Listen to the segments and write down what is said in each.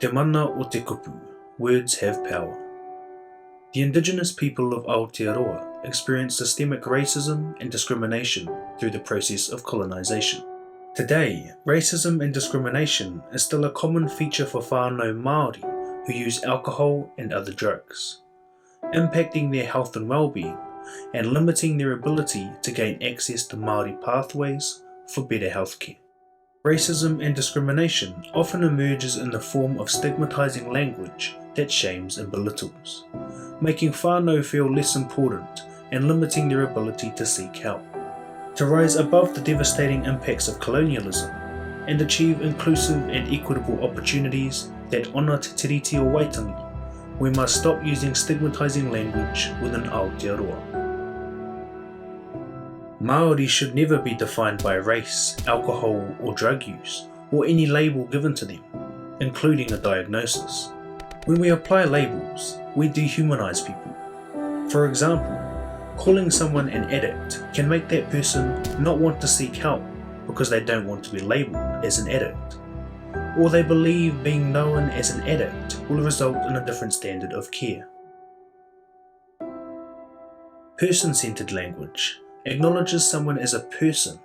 Te mana o te kupu, words have power. The indigenous people of Aotearoa experienced systemic racism and discrimination through the process of colonisation. Today, racism and discrimination is still a common feature for whānau Māori who use alcohol and other drugs, impacting their health and well-being and limiting their ability to gain access to Māori pathways for better healthcare. Racism and discrimination often emerges in the form of stigmatising language that shames and belittles, making whānau feel less important and limiting their ability to seek help. To rise above the devastating impacts of colonialism and achieve inclusive and equitable opportunities that honour te tiriti o Waitangi, we must stop using stigmatising language within Aotearoa. Māori should never be defined by race, alcohol or drug use, or any label given to them, including a diagnosis. When we apply labels, we dehumanise people. For example, calling someone an addict can make that person not want to seek help because they don't want to be labelled as an addict, or they believe being known as an addict will result in a different standard of care. Person-centred language acknowledges someone as a person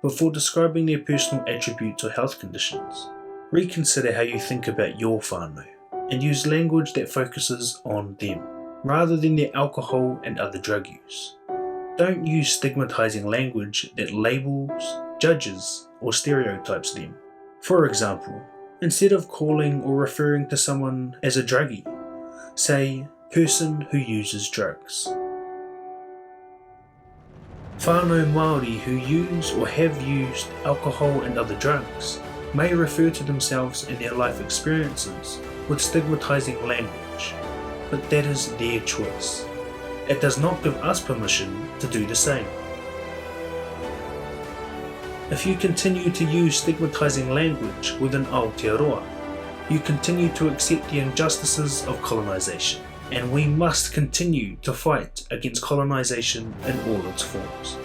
before describing their personal attributes or health conditions. Reconsider how you think about your whānau and use language that focuses on them, rather than their alcohol and other drug use. Don't use stigmatising language that labels, judges, or stereotypes them. For example, instead of calling or referring to someone as a druggie, say, person who uses drugs. Whānau Māori who use or have used alcohol and other drugs may refer to themselves and their life experiences with stigmatising language, but that is their choice. It does not give us permission to do the same. If you continue to use stigmatising language within Aotearoa, you continue to accept the injustices of colonisation, and we must continue to fight against colonisation in all its forms.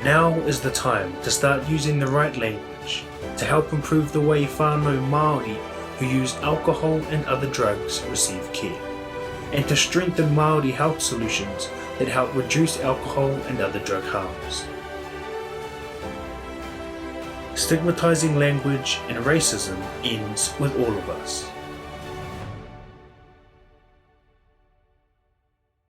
Now is the time to start using the right language to help improve the way whānau Māori who use alcohol and other drugs receive care, and to strengthen Māori health solutions that help reduce alcohol and other drug harms. Stigmatising language and racism ends with all of us.